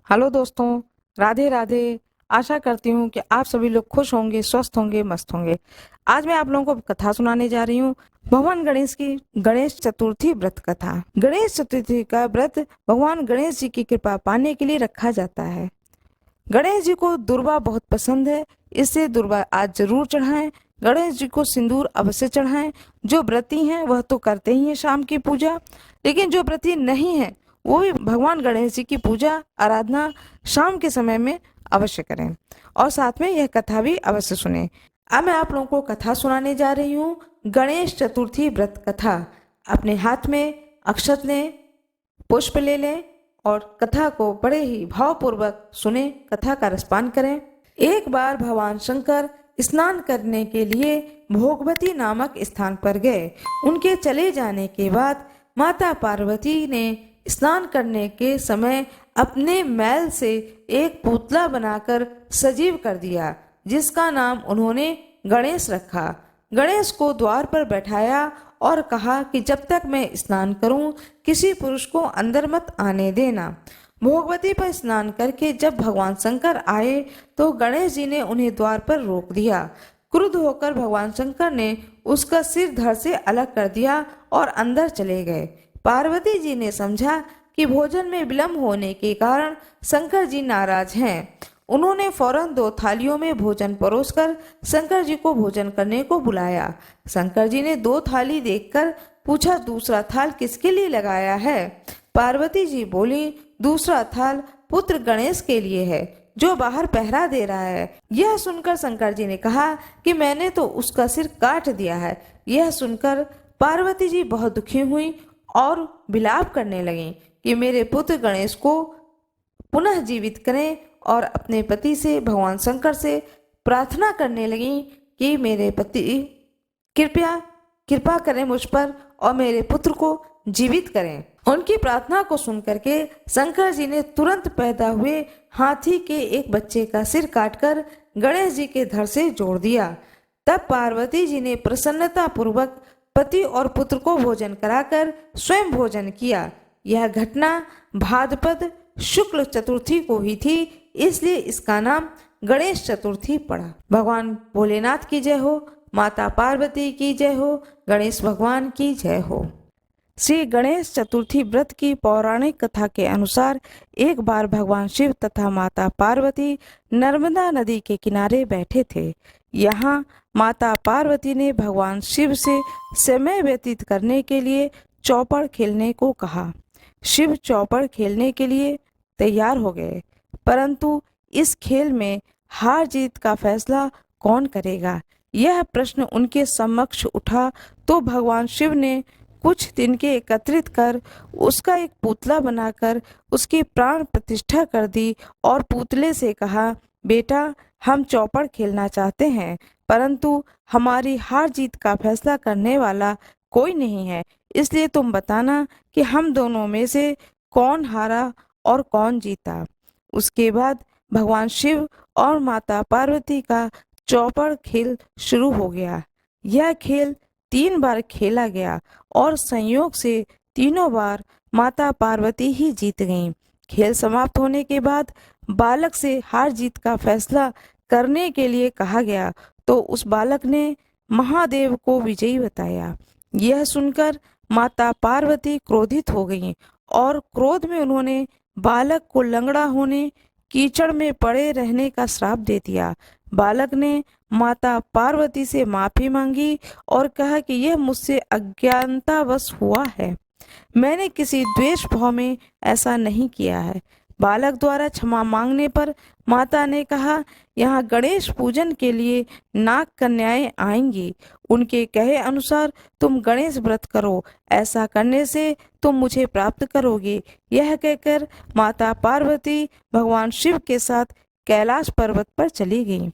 Hello दोस्तों, राधे राधे। आशा करती हूँ कि आप सभी लोग खुश होंगे, स्वस्थ होंगे, मस्त होंगे। आज मैं आप लोगों को कथा सुनाने जा रही हूँ, भगवान गणेश की गणेश चतुर्थी व्रत कथा। गणेश चतुर्थी का व्रत भगवान गणेश जी की कृपा पाने के लिए रखा जाता है। गणेश जी को दुर्वा बहुत पसंद है, इससे दुर्वा आज जरूर चढ़ाएं। गणेश जी को सिंदूर अवश्य चढ़ाएं। जो व्रती हैं वह तो करते ही हैं शाम की पूजा, लेकिन जो व्रती नहीं है वो भी भगवान गणेश जी की पूजा आराधना शाम के समय में अवश्य करें, और साथ में यह कथा भी अवश्य सुने। अब मैं आप लोगों को कथा सुनाने जा रही हूँ, गणेश चतुर्थी व्रत कथा। अपने हाथ में अक्षत लें, पुष्प ले लें और कथा को बड़े ही भावपूर्वक सुने, कथा का रसपान करें। एक बार भगवान शंकर स्नान करने के लिए भोगवती नामक स्थान पर गए। उनके चले जाने के बाद माता पार्वती ने स्नान करने के समय अपने मैल से एक पुतला बनाकर सजीव कर दिया, जिसका नाम उन्होंने गणेश रखा। गणेश को द्वार पर बैठाया और कहा कि जब तक मैं स्नान करूं किसी पुरुष को अंदर मत आने देना। भोगवती पर स्नान करके जब भगवान शंकर आए तो गणेश जी ने उन्हें द्वार पर रोक दिया। क्रुद्ध होकर भगवान शंकर ने उसका सिर धड़ से अलग कर दिया और अंदर चले गए। पार्वती जी ने समझा कि भोजन में विलंब होने के कारण शंकर जी नाराज हैं। उन्होंने फौरन 2 थालियों में भोजन परोसकर शंकर जी को भोजन करने को बुलाया। शंकर जी ने 2 थाली देखकर पूछा, दूसरा थाल किसके लिए लगाया है? पार्वती जी बोली, दूसरा थाल पुत्र गणेश के लिए है, जो बाहर पहरा दे रहा है। यह सुनकर शंकर जी ने कहा कि मैंने तो उसका सिर काट दिया है। यह सुनकर पार्वती जी बहुत दुखी हुई और विलाप करने लगी कि मेरे पुत्र गणेश को पुनः जीवित करें, और अपने पति से भगवान शंकर से प्रार्थना करने लगी कि मेरे पति कृपया कृपा करें मुझ पर और मेरे पुत्र को जीवित करें। उनकी प्रार्थना को सुनकर के शंकर जी ने तुरंत पैदा हुए हाथी के एक बच्चे का सिर काटकर गणेश जी के धड़ से जोड़ दिया। तब पार्वती जी ने प्रसन्नता पूर्वक पति और पुत्र को भोजन कराकर स्वयं भोजन किया। यह घटना भाद्रपद शुक्ल चतुर्थी को हुई थी, इसलिए इसका नाम गणेश चतुर्थी पड़ा। भगवान भोलेनाथ की जय हो, माता पार्वती की जय हो, गणेश भगवान की जय हो। श्री गणेश चतुर्थी व्रत की पौराणिक कथा के अनुसार एक बार भगवान शिव तथा माता पार्वती नर्मदा नदी के किनारे बैठे थे। यहाँ माता पार्वती ने भगवान शिव से समय व्यतीत करने के लिए चौपड़ खेलने को कहा। शिव चौपड़ खेलने के लिए तैयार हो गए, परंतु इस खेल में हार जीत का फैसला कौन करेगा, यह प्रश्न उनके समक्ष उठा। तो भगवान शिव ने कुछ दिन के एकत्रित कर उसका एक पुतला बनाकर उसकी प्राण प्रतिष्ठा कर दी और पुतले से कहा, बेटा हम चौपड़ खेलना चाहते हैं, परंतु हमारी हार जीत का फैसला करने वाला कोई नहीं है, इसलिए तुम बताना कि हम दोनों में से कौन हारा और कौन जीता। उसके बाद भगवान शिव और माता पार्वती का चौपड़ खेल शुरू हो गया। यह खेल 3 बार खेला गया और संयोग से तीनों बार माता पार्वती ही जीत गईं। खेल समाप्त होने के बाद बालक से हार जीत का फैसला करने के लिए कहा गया, तो उस बालक ने महादेव को विजयी बताया। यह सुनकर माता पार्वती क्रोधित हो गईं और क्रोध में उन्होंने बालक को लंगड़ा होने, कीचड़ में पड़े रहने का श्राप दे दिया। बालक ने माता पार्वती से माफी मांगी और कहा कि यह मुझसे अज्ञानतावश हुआ है, मैंने किसी द्वेष भाव में ऐसा नहीं किया है। बालक द्वारा क्षमा मांगने पर माता ने कहा, यहाँ गणेश पूजन के लिए नाग कन्याएं आएंगी, उनके कहे अनुसार तुम गणेश व्रत करो, ऐसा करने से तुम मुझे प्राप्त करोगे। यह कहकर माता पार्वती भगवान शिव के साथ कैलाश पर्वत पर चली गईं।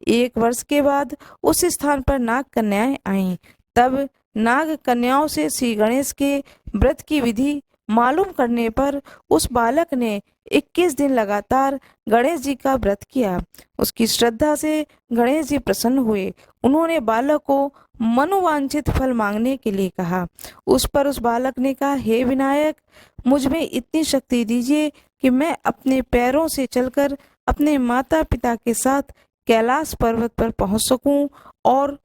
1 वर्ष के बाद उस स्थान पर नाग कन्याएं आईं। तब नाग कन्याओं से श्री गणेश के व्रत की विधि मालूम करने पर उस बालक ने 21 दिन लगातार गणेश जी का व्रत किया। उसकी श्रद्धा से गणेश जी प्रसन्न हुए। उन्होंने बालक को मनोवांछित फल मांगने के लिए कहा। उस पर उस बालक ने कहा, हे विनायक, मुझ में इतनी शक्ति दीजिए कि मैं अपने पैरों से चलकर अपने माता पिता के साथ कैलाश पर्वत पर पहुंच सकूं और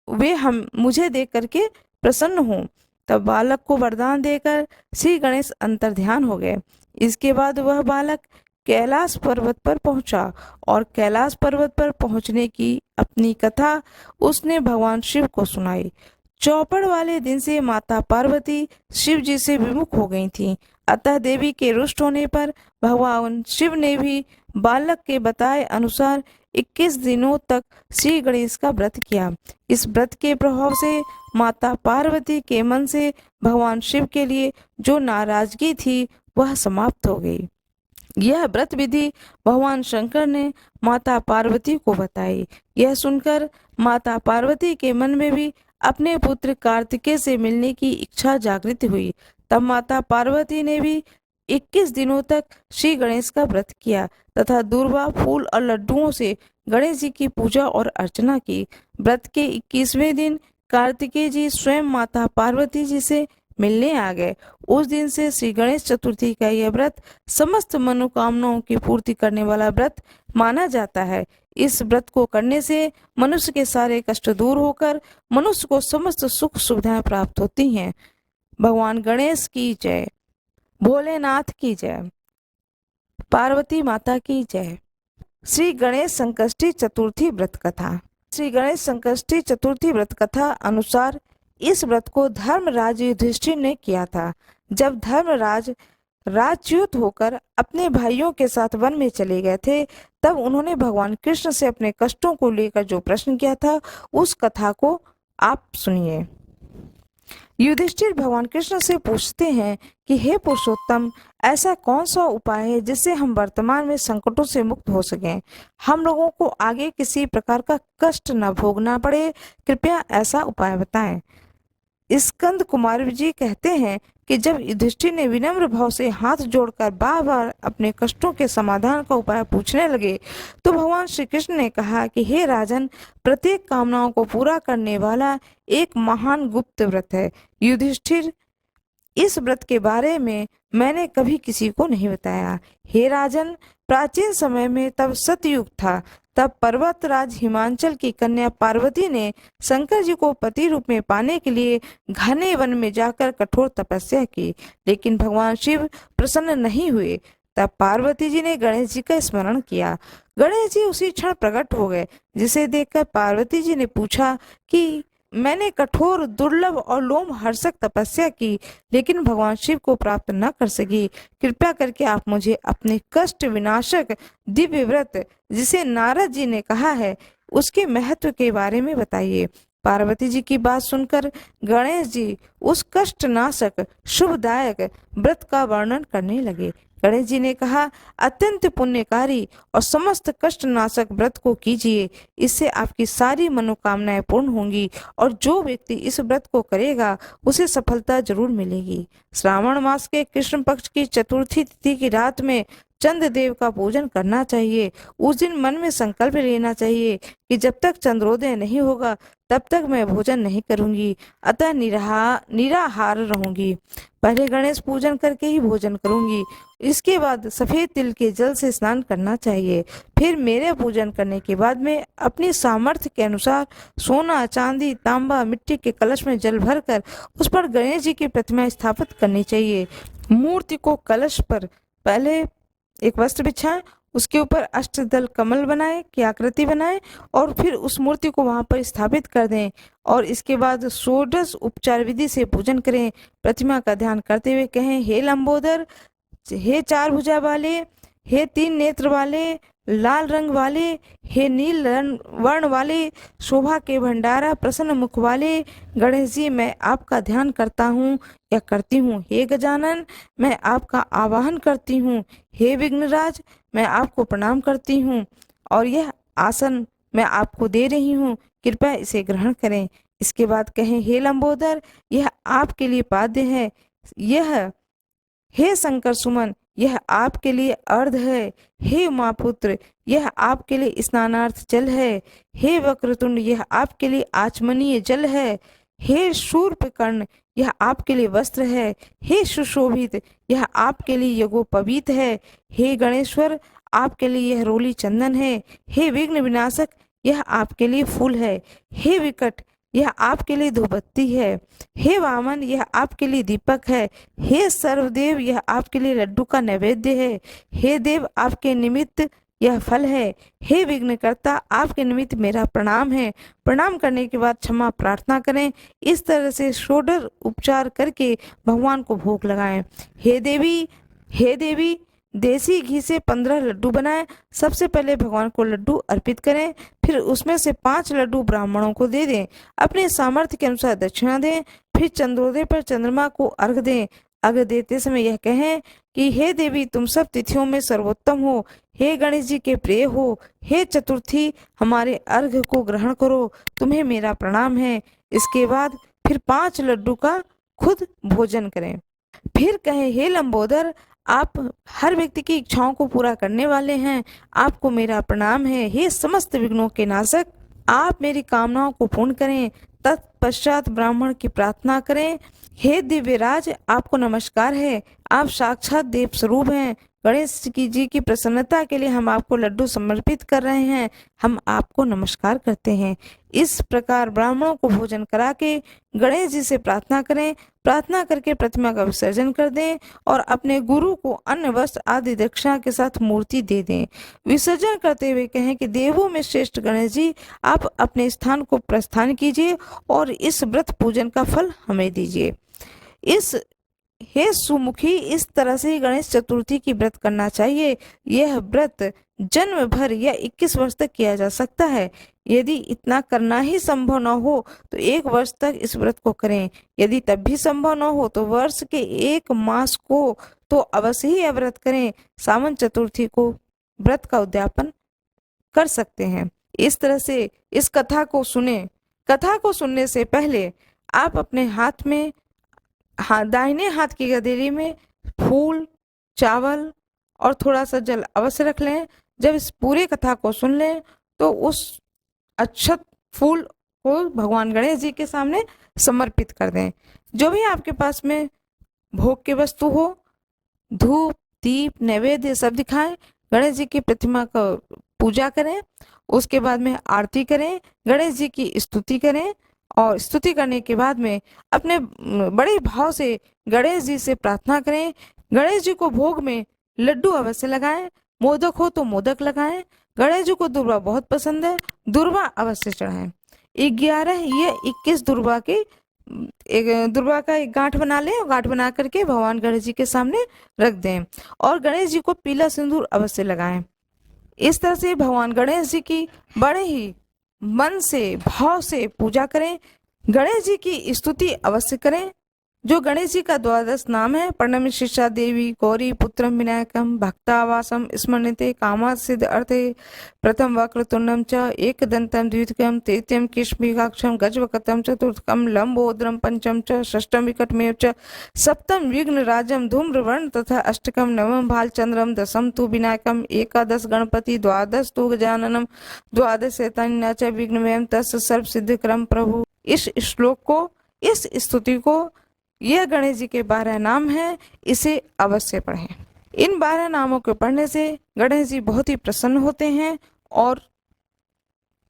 वे हम मुझे देख करके प्रसन्न हों। तब बालक को वरदान देकर श्री गणेश अंतर्ध्यान हो गए। इसके बाद वह बालक कैलाश पर्वत पर पहुंचा और कैलाश पर्वत पर पहुंचने की अपनी कथा उसने भगवान शिव को सुनाई। चौपड़ वाले दिन से माता पार्वती शिव जी से विमुख हो गई थीं। अतः देवी के रुष्ट होने पर भगवान शिव ने भी बालक के बताए अनुसार 21 दिनों तक श्री गणेश का व्रत किया। इस व्रत के प्रभाव से माता पार्वती के मन से भगवान शिव के लिए जो नाराजगी थी वह समाप्त हो गई। यह व्रत विधि भगवान शंकर ने माता पार्वती को बताई। यह सुनकर माता पार्वती के मन में भी अपने पुत्र कार्तिकेय से मिलने की इच्छा जागृत हुई। तब माता पार्वती ने भी 21 दिनों तक श्री गणेश का व्रत किया तथा दूर्वा फूल और लड्डुओं से गणेश जी की पूजा और अर्चना की। व्रत के 21वें दिन कार्तिकेय जी स्वयं माता पार्वती जी से मिलने आ गए। उस दिन से श्री गणेश चतुर्थी का यह व्रत समस्त मनोकामनाओं की पूर्ति करने वाला व्रत माना जाता है। इस व्रत को करने से मनुष्य के सारे कष्ट दूर होकर मनुष्य को समस्त सुख सुविधाएं प्राप्त होती हैं। भगवान गणेश की जय। भोलेनाथ की जय। पार्वती माता की जय। श्री गणेश संकष्टी चतुर्थी व्रत कथा। श्री गणेश संकष्टी चतुर्थी व्रत कथा अनुसार इस व्रत को धर्मराज युधिष्ठिर ने किया था। जब धर्मराज राज्यच्युत होकर अपने भाइयों के साथ वन में चले गए थे, तब उन्होंने भगवान कृष्ण से अपने कष्टों को लेकर जो प्रश्न किया था उस कथा को आप सुनिए। युधिष्ठिर भगवान कृष्ण से पूछते हैं कि हे पुरुषोत्तम, ऐसा कौन सा उपाय है जिससे हम वर्तमान में संकटों से मुक्त हो सकें, हम लोगों को आगे किसी प्रकार का कष्ट न भोगना पड़े, कृपया ऐसा उपाय बताएं। स्कंद कुमार जी कहते हैं कि जब युधिष्ठिर ने विनम्र भाव से हाथ जोड़कर बार बार अपने कष्टों के समाधान का उपाय पूछने लगे, तो भगवान श्री कृष्ण ने कहा कि हे राजन, प्रत्येक कामनाओं को पूरा करने वाला एक महान गुप्त व्रत है। युधिष्ठिर, इस व्रत के बारे में मैंने कभी किसी को नहीं बताया। हे राजन, प्राचीन समय में तब सतयुग था। तब पर्वतराज हिमांचल की कन्या पार्वती ने शंकर जी को पति रूप में पाने के लिए घने वन में जाकर कठोर तपस्या की, लेकिन भगवान शिव प्रसन्न नहीं हुए। तब पार्वती जी ने गणेश जी का स्मरण किया। गणेश जी उसी क्षण प्रकट हो गए, जिसे देखकर पार्वती जी ने पूछा कि मैंने कठोर, दुर्लभ और लोमहर्षक तपस्या की, लेकिन भगवान शिव को प्राप्त न कर सकी। कृपया करके आप मुझे अपने कष्ट विनाशक दिव्य व्रत, जिसे नारद जी ने कहा है, उसके महत्व के बारे में बताइए। पार्वती जी की बात सुनकर गणेश जी उस कष्टनाशक शुभदायक व्रत का वर्णन करने लगे। गणेश जी ने कहा, अत्यंत पुण्यकारी और समस्त कष्टनाशक व्रत को कीजिए, इससे आपकी सारी मनोकामनाएं पूर्ण होंगी और जो व्यक्ति इस व्रत को करेगा उसे सफलता जरूर मिलेगी। श्रावण मास के कृष्ण पक्ष की चतुर्थी तिथि की रात में चंद्रदेव का पूजन करना चाहिए। उस दिन मन में संकल्प लेना चाहिए कि जब तक चंद्रोदय नहीं होगा तब तक मैं भोजन नहीं करूंगी, अतः निराहार रहूंगी। पहले गणेश पूजन करके ही भोजन करूंगी। इसके बाद सफेद तिल के जल से स्नान करना चाहिए। फिर मेरे पूजन करने के बाद में अपनी सामर्थ्य के अनुसार सोना, चांदी, तांबा, मिट्टी के कलश में जल भरकर उस पर गणेश जी की प्रतिमा स्थापित करनी चाहिए। मूर्ति को कलश पर पहले एक वस्त्र बिछाएं, उसके ऊपर अष्टदल कमल बनाए की आकृति बनाएं और फिर उस मूर्ति को वहां पर स्थापित कर दें और इसके बाद षोडश उपचार विधि से पूजन करें। प्रतिमा का ध्यान करते हुए कहें, हे लंबोदर, हे चार भुजा वाले, हे तीन नेत्र वाले, लाल रंग वाले, हे नील वर्ण वाले, शोभा के भंडारा, प्रसन्न मुख वाले गणेश जी, मैं आपका ध्यान करता हूँ या करती हूँ। हे गजानन, मैं आपका आवाहन करती हूँ। हे विघ्नराज, मैं आपको प्रणाम करती हूँ और यह आसन मैं आपको दे रही हूँ, कृपया इसे ग्रहण करें। इसके बाद कहें, हे लंबोदर, यह आपके लिए पाद्य है। यह हे शंकर सुमन, यह आपके लिए अर्ध है। हे उमापुत्र, यह आपके लिए स्नानार्थ जल है। हे वक्रतुंड, यह आपके लिए आचमनीय जल है। हे शूर्पकर्ण, यह आपके लिए वस्त्र है। हे सुशोभित, यह आपके लिए यज्ञोपवीत है। हे गणेश्वर, आपके लिए यह रोली चंदन है। हे विघ्न विनाशक, यह आपके लिए फूल है। हे विकट, यह आपके लिए धूपबत्ती है। हे वामन, यह आपके लिए दीपक है। हे सर्वदेव, यह आपके लिए लड्डू का नैवेद्य है। हे देव, आपके निमित्त यह फल है। हे विघ्नकर्ता, आपके निमित्त मेरा प्रणाम है। प्रणाम करने के बाद क्षमा प्रार्थना करें। इस तरह से षोडश उपचार करके भगवान को भोग लगाएं। हे देवी, देसी घी से 15 लड्डू बनाएं। सबसे पहले भगवान को लड्डू अर्पित करें, फिर उसमें से 5 लड्डू ब्राह्मणों को दे दें। अपने सामर्थ्य के अनुसार दक्षिणा दें। फिर चंद्रोदय पर चंद्रमा को अर्घ दें। अर्घ देते समय यह कहें कि हे देवी, तुम सब तिथियों में सर्वोत्तम हो। हे गणेश जी के प्रिय हो। हे चतुर्थी, हमारे अर्घ को ग्रहण करो। तुम्हें मेरा प्रणाम है। इसके बाद फिर 5 लड्डू का खुद भोजन करें। फिर कहें, हे लंबोदर, आप हर व्यक्ति की इच्छाओं को पूरा करने वाले हैं। आपको मेरा प्रणाम है। हे समस्त विघ्नों के नाशक, आप मेरी कामनाओं को पूर्ण करें। तत्पश्चात ब्राह्मण की प्रार्थना करें। हे दिव्यराज, आपको नमस्कार है। आप साक्षात देव स्वरूप हैं। गणेश जी की प्रसन्नता के लिए हम आपको लड्डू समर्पित कर रहे हैं। हम आपको नमस्कार करते हैं। इस प्रकार ब्राह्मणों को भोजन करा के गणेश जी से प्रार्थना करें। प्रार्थना करके प्रतिमा का विसर्जन कर दें और अपने गुरु को अन्न वस्त्र आदि दक्षिणा के साथ मूर्ति दे दें। विसर्जन करते हुए कहें कि देवों में श्रेष्ठ गणेश जी, आप अपने स्थान को प्रस्थान कीजिए और इस व्रत पूजन का फल हमें दीजिए। हे सुमुखी, इस तरह से गणेश चतुर्थी की व्रत करना चाहिए। यह व्रत जन्म भर या 21 वर्ष तक किया जा सकता है। यदि इतना करना ही संभव न हो तो 1 वर्ष तक इस व्रत को करें। यदि तब भी संभव न हो तो वर्ष के 1 मास को तो अवश्य ही व्रत करें। सावन चतुर्थी को व्रत का उद्यापन कर सकते हैं। इस तरह से इस कथा को सुने। कथा को सुनने से पहले आप अपने हाथ में दाहिने हाथ की गदेली में फूल, चावल और थोड़ा सा जल अवश्य रख लें। जब इस पूरे कथा को सुन लें तो उस अक्षत फूल को भगवान गणेश जी के सामने समर्पित कर दें। जो भी आपके पास में भोग की वस्तु हो, धूप, दीप, नैवेद्य सब दिखाएं। गणेश जी की प्रतिमा का पूजा करें। उसके बाद में आरती करें, गणेश जी की स्तुति करें और स्तुति करने के बाद में अपने बड़े भाव से गणेश जी से प्रार्थना करें। गणेश जी को भोग में लड्डू अवश्य लगाएं। मोदक हो तो मोदक लगाएं। गणेश जी को दुर्वा बहुत पसंद है, दुर्वा अवश्य चढ़ाएं। 11 या 21 दुर्वा के दुर्वा का एक गांठ बना लें और गांठ बना करके भगवान गणेश जी के सामने रख दें और गणेश जी को पीला सिंदूर अवश्य लगाएं। इस तरह से भगवान गणेश जी की बड़े ही मन से, भाव से पूजा करें। गणेश जी की स्तुति अवश्य करें। जो गणेश जी का 12 नाम है, प्रणम्य शिक्षा देवी गौरी पुत्रम विनायकम भक्तावासम स्मरणते कामात् सिद्ध अर्थे प्रथम वक्रतुंडम च एकदंतम द्वितीयम तृतीयम किष्मिकाक्षम गजवक्त्रम चतुर्थकम लंबोदरम पंचम च षष्ठम विकटमेव च सप्तम विघ्नराजम धूम्रवर्ण तथा अष्टकम नवम भालचंद्रम दशम तु विनायकम एकादश गणपति द्वादश तु गजाननम द्वादश शैतान्या च विघ्नमयम तस्य सर्व सिद्धिकरम प्रभु। इस श्लोक को, इस स्तुति को, यह गणेश जी के 12 नाम हैं, इसे अवश्य पढ़ें। इन 12 नामों को पढ़ने से गणेश जी बहुत ही प्रसन्न होते हैं और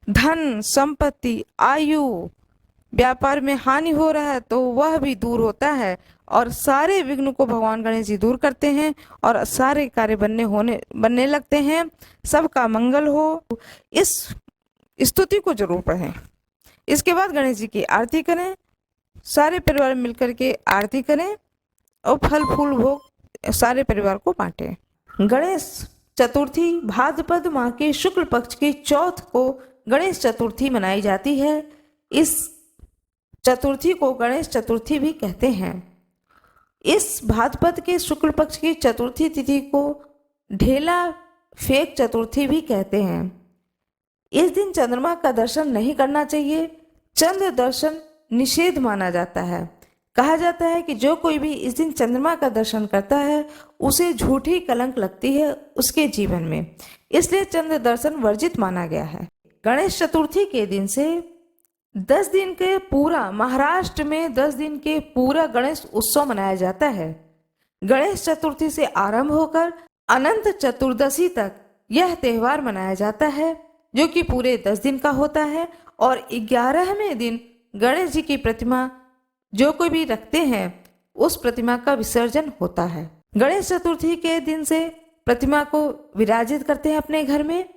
धन, संपत्ति, आयु, व्यापार में हानि हो रहा है तो वह भी दूर होता है और सारे विघ्न को भगवान गणेश जी दूर करते हैं और सारे कार्य बनने लगते हैं। सबका मंगल हो। इस स्तुति को जरूर पढ़ें। इसके बाद गणेश जी की आरती करें। सारे परिवार मिलकर के आरती करें और फल फूल भोग सारे परिवार को बांटें। गणेश चतुर्थी भाद्रपद माह के शुक्ल पक्ष की चौथ को गणेश चतुर्थी मनाई जाती है। इस चतुर्थी को गणेश चतुर्थी भी कहते हैं। इस भाद्रपद के शुक्ल पक्ष की चतुर्थी तिथि को ढेला फेक चतुर्थी भी कहते हैं। इस दिन चंद्रमा का दर्शन नहीं करना चाहिए। चंद्र दर्शन निषेध माना जाता है। कहा जाता है कि जो कोई भी इस दिन चंद्रमा का दर्शन करता है उसे झूठी कलंक लगती है उसके जीवन में, इसलिए चंद्र दर्शन वर्जित माना गया है। गणेश चतुर्थी के दिन से 10 दिन के पूरा महाराष्ट्र में 10 दिन के पूरा गणेश उत्सव मनाया जाता है। गणेश चतुर्थी से आरंभ होकर अनंत चतुर्दशी तक यह त्योहार मनाया जाता है, जो कि पूरे 10 दिन का होता है। और 11वें दिन गणेश जी की प्रतिमा जो कोई भी रखते हैं उस प्रतिमा का विसर्जन होता है। गणेश चतुर्थी के दिन से प्रतिमा को विराजित करते हैं अपने घर में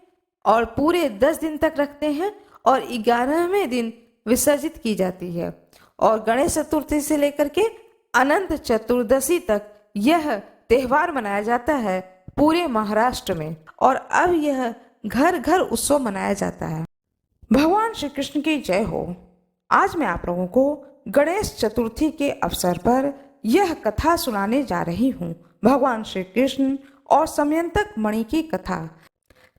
और पूरे 10 दिन तक रखते हैं और 11वें दिन विसर्जित की जाती है। और गणेश चतुर्थी से लेकर के अनंत चतुर्दशी तक यह त्योहार मनाया जाता है पूरे महाराष्ट्र में। और अब यह घर घर उत्सव मनाया जाता है। भगवान श्री कृष्ण की जय हो। आज मैं आप लोगों को गणेश चतुर्थी के अवसर पर यह कथा सुनाने जा रही हूँ। भगवान श्री कृष्ण और समयंतक मणि की कथा।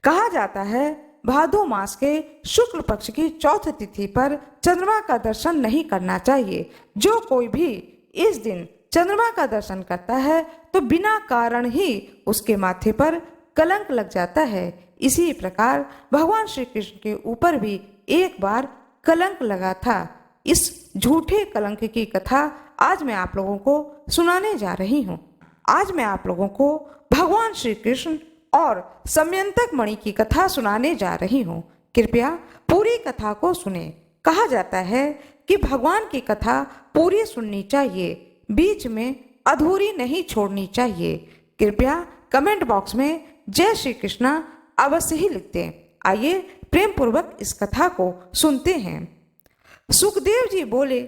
कहा जाता है भादो मास के शुक्ल पक्ष की चौथ तिथि पर चंद्रमा का दर्शन नहीं करना चाहिए। जो कोई भी इस दिन चंद्रमा का दर्शन करता है तो बिना कारण ही उसके माथे पर कलंक लग जाता है। इसी प्रकार भगवान श्री कृष्ण के ऊपर भी एक बार कलंक लगा था। इस झूठे कलंक की कथा आज मैं आप लोगों को सुनाने जा रही हूँ। आज मैं आप लोगों को भगवान श्री कृष्ण और समयंतक मणि की कथा सुनाने जा रही हूँ। कृपया पूरी कथा को सुने। कहा जाता है कि भगवान की कथा पूरी सुननी चाहिए, बीच में अधूरी नहीं छोड़नी चाहिए। कृपया कमेंट बॉक्स में जय श्री कृष्णा अवश्य ही लिख दें। आइए प्रेम पूर्वक इस कथा को सुनते हैं। सुखदेव जी बोले,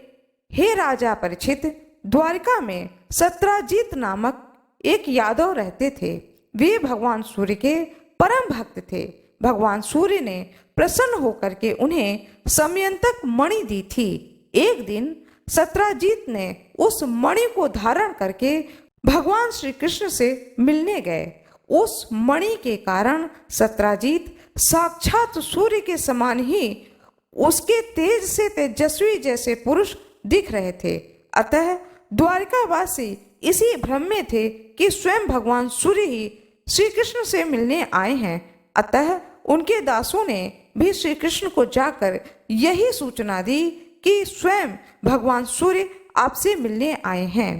हे राजा परीक्षित, द्वारिका में सत्राजीत नामक एक यादव रहते थे। वे भगवान सूर्य के परम भक्त थे। भगवान सूर्य ने प्रसन्न होकर के उन्हें समयंतक मणि दी थी। एक दिन सत्राजीत ने उस मणि को धारण करके भगवान श्री कृष्ण से मिलने गए। उस मणि के कारण सत्राजीत साक्षात सूर्य के समान ही उसके तेज से तेजस्वी जैसे पुरुष दिख रहे थे। अतः द्वारिकावासी इसी भ्रम में थे कि स्वयं भगवान सूर्य ही श्री कृष्ण से मिलने आए हैं। अतः उनके दासों ने भी श्री कृष्ण को जाकर यही सूचना दी कि स्वयं भगवान सूर्य आपसे मिलने आए हैं।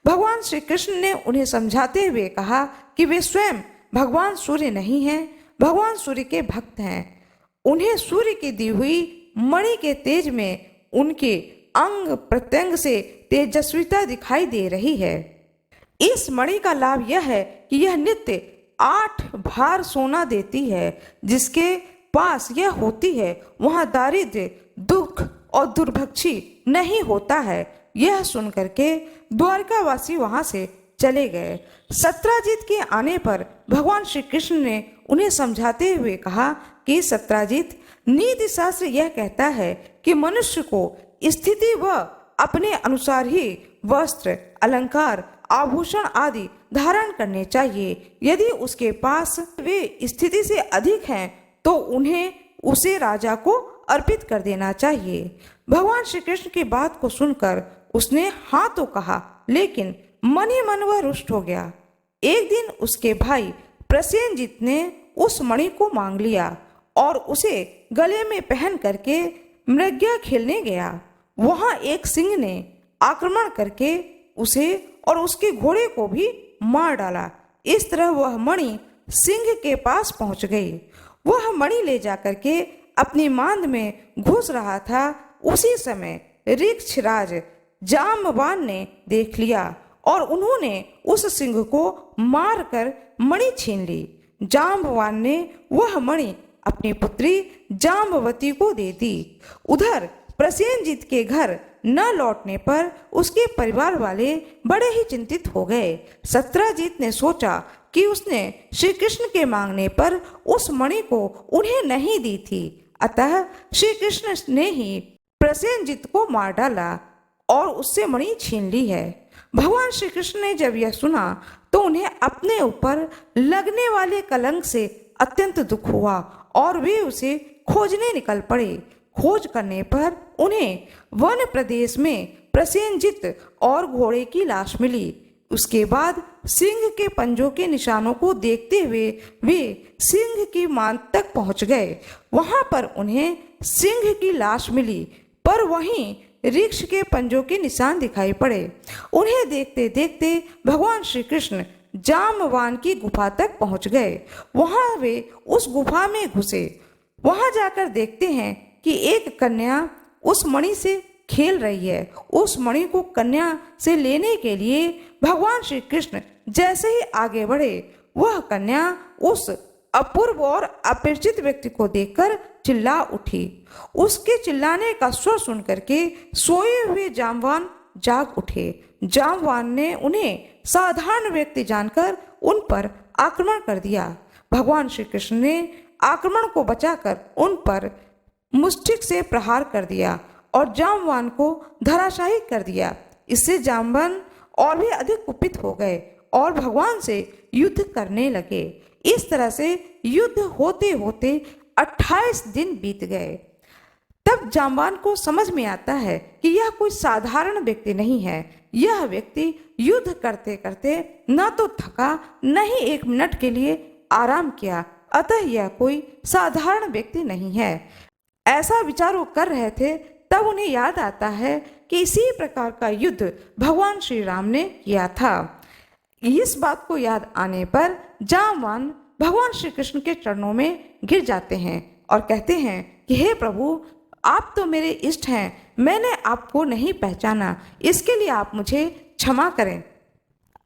भगवान श्री कृष्ण ने उन्हें समझाते हुए कहा कि वे स्वयं भगवान सूर्य नहीं हैं, भगवान सूर्य के भक्त हैं। उन्हें सूर्य की दी हुई मणि के तेज में उनके अंग प्रत्यंग से तेजस्विता दिखाई दे रही है। इस मणि का लाभ यह है कि यह नित्य 8 भार सोना देती है। जिसके पास यह होती है वहां दारिद्र्य, दुख और दुर्भक्षी नहीं होता है। यह सुनकर के द्वारकावासी वहां से चले गए। सत्राजीत के आने पर भगवान श्री कृष्ण ने उन्हें समझाते हुए कहा कि सत्राजीत, नीति शास्त्र यह कहता है कि मनुष्य को स्थिति व अपने अनुसार ही वस्त्र, अलंकार, आभूषण आदि धारण करने चाहिए। यदि उसके पास वे स्थिति से अधिक हैं तो उन्हें उसे राजा को अर्पित कर देना चाहिए। भगवान श्री कृष्ण की बात को सुनकर उसने हाँ तो कहा, लेकिन मन ही मन वह रुष्ट हो गया। एक दिन उसके भाई प्रसेनजीत ने उस मणि को मांग लिया और उसे गले में पहन करके मृग्या खेलने गया। वहां एक सिंह ने आक्रमण करके उसे और उसके घोड़े को भी मार डाला। इस तरह वह मणि सिंह के पास पहुंच गई। वह मणि ले जाकर के अपनी मांद में घुस रहा था। उसी समय ऋक्षराज जाम्बवान ने देख लिया और उन्होंने उस सिंह को मारकर मणि छीन ली। जाम्बवान ने वह मणि अपनी पुत्री जाम्बवती को दे दी। उधर प्रसेनजीत के घर न लौटने पर उसके परिवार वाले बड़े ही चिंतित हो गए। सत्राजीत ने सोचा कि उसने श्री कृष्ण के मांगने पर उस मणि को उन्हें नहीं दी थी। अतः श्री कृष्ण ने ही प्रसेनजीत को मार डाला और उससे मणि छीन ली है। भगवान श्री कृष्ण ने जब यह सुना तो उन्हें अपने ऊपर लगने वाले कलंक से अत्यंत दुख हुआ और वे उसे खोजने निकल पड़े। खोज करने पर उन्हें वन प्रदेश में प्रसेनजीत और घोड़े की लाश मिली। उसके बाद सिंह के पंजों के निशानों को देखते हुए वे सिंह की मांद तक पहुंच गए। वहां पर उन्हें सिंह की लाश मिली। पर वहीं वृक्ष के पंजों के निशान दिखाई पड़े। उन्हें देखते देखते भगवान श्री कृष्ण जामवान की गुफा तक पहुंच गए। वहां वे उस गुफा में घुसे। वहां जाकर देखते हैं कि एक कन्या उस मणि से खेल रही है। उस मणि को कन्या से लेने के लिए भगवान श्री कृष्ण जैसे ही आगे बढ़े, वह कन्या उस अपूर्व और अपरिचित व्यक्ति को देखकर चिल्ला उठी। उसके चिल्लाने का स्वर सुनकर के सोए हुए जामवान जाग उठे। जामवान ने उन्हें साधारण व्यक्ति जानकर उन पर आक्रमण कर दिया। भगवान श्री कृष्ण ने आक्रमण को बचाकर उन पर मुष्टिक से प्रहार कर दिया और जामवान को धराशायी कर दिया। इससे जामवान और भी अधिक कुपित हो गए और भगवान से युद्ध करने लगे। इस तरह से युद्ध होते होते 28 दिन बीत गए। तब जामवान को समझ में आता है कि यह कोई साधारण व्यक्ति नहीं है। यह व्यक्ति युद्ध करते करते न तो थका, न ही एक मिनट के लिए आराम किया, अतः यह कोई साधारण व्यक्ति नहीं है। ऐसा विचार वो कर रहे थे, तब उन्हें याद आता है कि इसी प्रकार का युद्ध भगवान श्री राम ने किया था। इस बात को याद आने पर जामवान भगवान श्री कृष्ण के चरणों में गिर जाते हैं और कहते हैं कि हे प्रभु, आप तो मेरे इष्ट हैं, मैंने आपको नहीं पहचाना, इसके लिए आप मुझे क्षमा करें।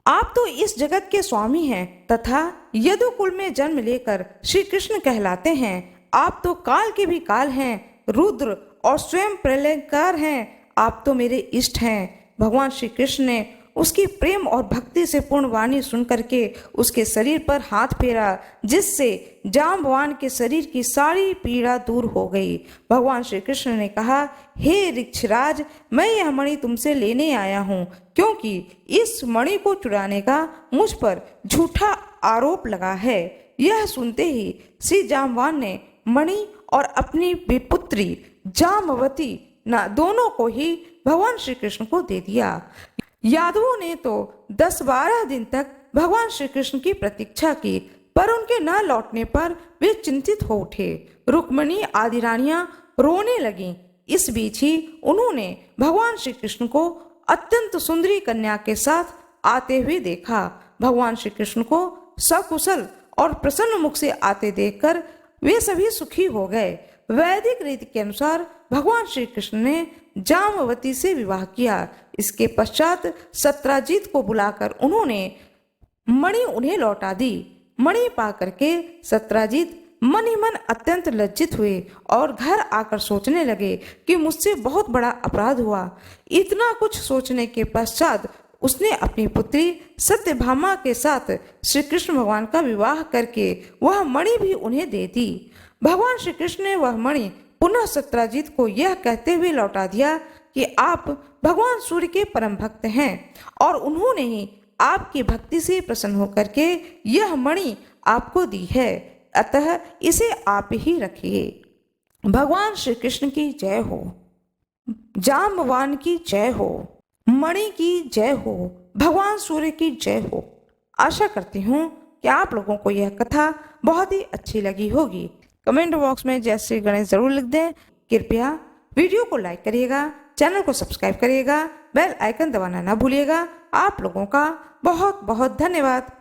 आप तो इस जगत के स्वामी हैं तथा यदुकुल में जन्म लेकर श्री कृष्ण कहलाते हैं। आप तो काल के भी काल हैं, रुद्र और स्वयं प्रलयकार हैं। आप तो मेरे इष्ट हैं। भगवान श्री कृष्ण ने उसकी प्रेम और भक्ति से पूर्ण वाणी सुन करके उसके शरीर पर हाथ फेरा, जिससे जामवान के शरीर की सारी पीड़ा दूर हो गई। भगवान श्री कृष्ण ने कहा, हे वृक्षराज, मैं यह मणि तुमसे लेने आया हूँ, क्योंकि इस मणि को चुराने का मुझ पर झूठा आरोप लगा है। यह सुनते ही श्री जामवान ने मणि और अपनी पुत्री जामवती न दोनों को ही भगवान श्री कृष्ण को दे दिया। यादवों ने तो 10-12 दिन तक भगवान श्री कृष्ण की प्रतीक्षा की, पर उनके न लौटने पर वे चिंतित हो उठे। रुक्मिणी आदि रानियां रोने लगीं। इस बीच ही उन्होंने भगवान श्री कृष्ण को अत्यंत सुंदरी कन्या के साथ आते हुए देखा। भगवान श्री कृष्ण को सकुशल और प्रसन्न मुख से आते देखकर वे सभी सुखी हो गए। वैदिक रीति के अनुसार भगवान श्री कृष्ण ने जामवती से विवाह किया। इसके पश्चात सत्राजित को बुलाकर उन्होंने मणि उन्हें लौटा दी। मणि पा करके सत्राजित मन ही मन अत्यंत लज्जित हुए और घर आकर सोचने लगे कि मुझसे बहुत बड़ा अपराध हुआ। इतना कुछ सोचने के पश्चात उसने अपनी पुत्री सत्यभामा के साथ श्री कृष्ण भगवान का विवाह करके वह मणि भी उन्हें दे दी। भगवान श्री कृष्ण ने वह मणि पुनः सत्राजित को यह कहते हुए लौटा दिया कि आप भगवान सूर्य के परम भक्त हैं और उन्होंने ही आपकी भक्ति से प्रसन्न होकर के यह मणि आपको दी है, अतः इसे आप ही रखिए। भगवान श्री कृष्ण की जय हो, जामवान की जय हो, मणि की जय हो, भगवान सूर्य की जय हो। आशा करती हूँ कि आप लोगों को यह कथा बहुत ही अच्छी लगी होगी। कमेंट बॉक्स में जय श्री गणेश जरूर लिख दें। कृपया वीडियो को लाइक करिएगा, चैनल को सब्सक्राइब करिएगा, बेल आइकन दबाना ना भूलिएगा। आप लोगों का बहुत बहुत धन्यवाद।